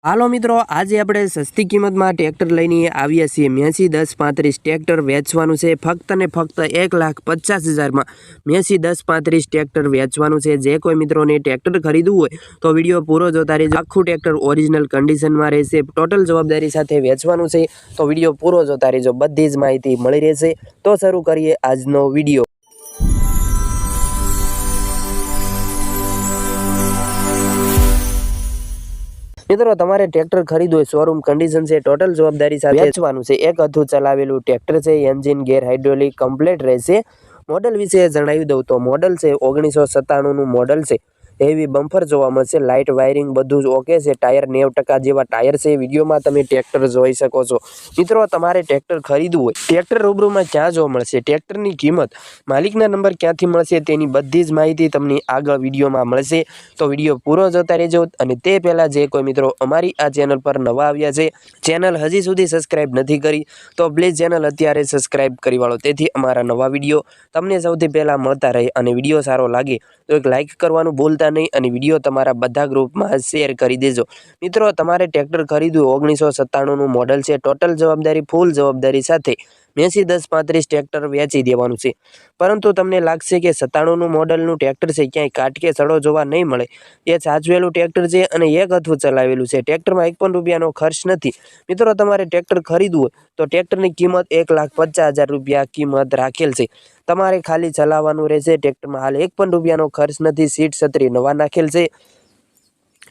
હાલો મિત્રો, આજે આપણે સસ્તી કિંમતમાં ટ્રેક્ટર લઈને આવ્યા છીએ। મેસી 1035 ટ્રેક્ટર વેચવાનું છે ફક્ત ને ફક્ત 1,50,000 મેસી 1035 ટ્રેક્ટર વેચવાનું છે। જે કોઈ મિત્રોને ટ્રેક્ટર ખરીદવું હોય તો વિડીયો પૂરો જોતા રહેજો। આખું ટ્રેક્ટર ઓરિજિનલ કન્ડિશનમાં રહેશે, ટોટલ જવાબદારી સાથે વેચવાનું છે તો વિડીયો પૂરો જોતા રહેજો, બધી જ માહિતી મળી રહેશે। તો શરૂ કરીએ આજનો વિડીયો। મિત્રો, તમારે ટ્રેક્ટર ખરીદવું હોય, શોરૂમ કન્ડિશન છે, ટોટલ જવાબદારી સાથે વેચવાનું છે। એક હતું ચલાવેલું ટ્રેક્ટર છે, એન્જિન ગેર હાઇડ્રોલિક કમ્પ્લીટ રહેશે। મોડલ વિશે જણાવી દઉં તો મોડલ છે 1997 નું મોડલ છે। હેવી બમ્પર જોવા મળશે, લાઇટ વાયરિંગ બધું જ ઓકે છે। ટાયર 90% જેવા ટાયર છે। વિડીયોમાં તમે ટ્રેક્ટર જોઈ શકો છો। મિત્રો, તમારે ટ્રેક્ટર ખરીદવું હોય, ટ્રેક્ટર રૂબરૂમાં ક્યાં જોવા મળશે, ટ્રેક્ટરની કિંમત, માલિકના નંબર ક્યાંથી મળશે, તેની બધી જ માહિતી તમને આગળ વિડીયોમાં મળશે। તો વિડીયો પૂરો જોતા રહેજો। અને તે પહેલાં જે કોઈ મિત્રો અમારી આ ચેનલ પર નવા આવ્યા છે, ચેનલ હજી સુધી સબસ્ક્રાઇબ નથી કરી તો પ્લીઝ ચેનલ અત્યારે સબસ્ક્રાઇબ કરી વાળો, તેથી અમારા નવા વિડીયો તમને સૌથી પહેલાં મળતા રહે। અને વિડીયો સારો લાગે તો એક લાઇક કરવાનું ભૂલતા નહીં અને વિડીયો તમારા બધા ગ્રુપમાં શેર કરી દેજો। મિત્રો, તમારે ટ્રેક્ટર ખરીદવું 1997 નું મોડલ છે, ટોટલ જવાબદારી ફૂલ જવાબદારી સાથે મેસી 1035 ટ્રેક્ટર વેચી દેવાનું છે। પરંતુ તમને લાગશે કે 97 નું મોડલનું ટ્રેક્ટર છે, ક્યાંય કાટ કે સડો જોવા નહીં મળે, એ સાચવેલું ટ્રેક્ટર છે અને એક હતું ચલાવેલું છે। ટ્રેક્ટરમાં એક પણ રૂપિયાનો ખર્ચ નથી। મિત્રો, તમારે ટ્રેક્ટર ખરીદવું હોય તો ટ્રેક્ટરની કિંમત 1,50,000 કિંમત રાખેલ છે। તમારે ખાલી ચલાવવાનું રહેશે। ટ્રેક્ટરમાં હાલ એક પણ રૂપિયાનો ખર્ચ નથી। સીટ છત્રી નવા નાખેલ છે।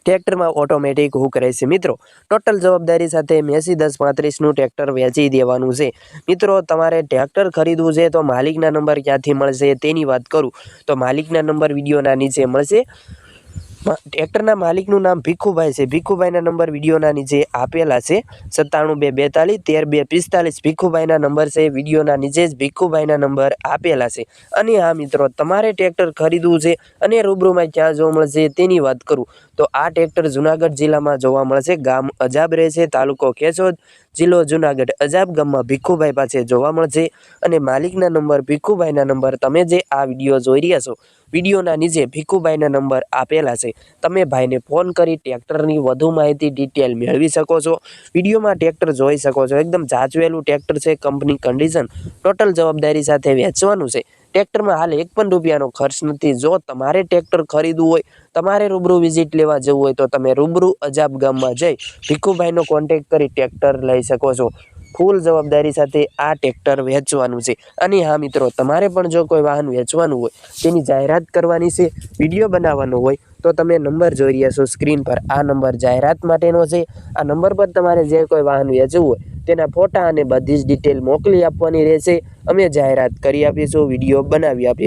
ટ્રેક્ટરમાં ઓટોમેટિક હુક રહેશે। મિત્રો, ટોટલ જવાબદારી સાથે મેસી 1035 નું ટ્રેક્ટર વેચી દેવાનું છે। મિત્રો, તમારે ટ્રેક્ટર ખરીદવું છે તો માલિકના નંબર ક્યાંથી મળશે તેની વાત કરું તો માલિકના નંબર વિડીયોના નીચે મળશે। ટ્રેક્ટરના માલિકનું નામ ભીખુભાઈ છે। ભીખુભાઈના નંબર વિડીયોના નીચે આપેલા છે, 97 242 13 245 ભીખુભાઈના નંબર છે। વિડીયોના નીચે જ ભીખુભાઈના નંબર આપેલા છે। અને હા મિત્રો, તમારે ટ્રેક્ટર ખરીદવું છે અને રૂબરૂમાં ક્યાં જોવા મળશે તેની વાત કરું તો આ ટ્રેક્ટર જુનાગઢ જિલ્લામાં જોવા મળશે। ગામ અજાબ રહેશે, તાલુકો કેશોદ, જિલ્લો જુનાગઢ। અજાબ ગામમાં ભીખુભાઈ પાસે જોવા મળશે। અને માલિકના નંબર, ભીખુભાઈના નંબર તમે જે આ વિડીયો જોઈ રહ્યા છો, વિડીયોના નીચે ભીખુભાઈના નંબર આપેલા છે। તમે ભાઈને ફોન કરી ટ્રેક્ટરની વધુ માહિતી ડિટેલ મેળવી શકો છો। વિડીયોમાં ટ્રેક્ટર જોઈ શકો છો, એકદમ જાચવેલું ટ્રેક્ટર છે, કંપની કન્ડિશન, ટોટલ જવાબદારી સાથે વેચવાનું છે। ટ્રેક્ટરમાં હાલ એક પણ રૂપિયાનો ખર્ચ નથી। જો તમારે ટ્રેક્ટર ખરીદવું હોય, તમારે રૂબરૂ વિઝિટ લેવા જવું હોય તો તમે રૂબરૂ અજાબ ગામમાં જઈ ભીખુભાઈનો કોન્ટેક્ટ કરી ટ્રેક્ટર લઈ શકો છો। ફૂલ જવાબદારી સાથે આ ટ્રેક્ટર વેચવાનું છે। અને હા મિત્રો, તમારે પણ જો કોઈ વાહન વેચવાનું હોય, તેની જાહેરાત કરવાની છે, વિડીયો બનાવવાનો હોય તો તમે નંબર જોઈ રહ્યા છો સ્ક્રીન પર, આ નંબર જાહેરાત માટેનો છે। આ નંબર પર તમારે જે કોઈ વાહન વેચવું હોય તેના ફોટા અને બધી જ ડિટેલ મોકલી આપવાની રહેશે। અમે જાહેરાત કરી આપીશું, વિડીયો બનાવી આપીશું।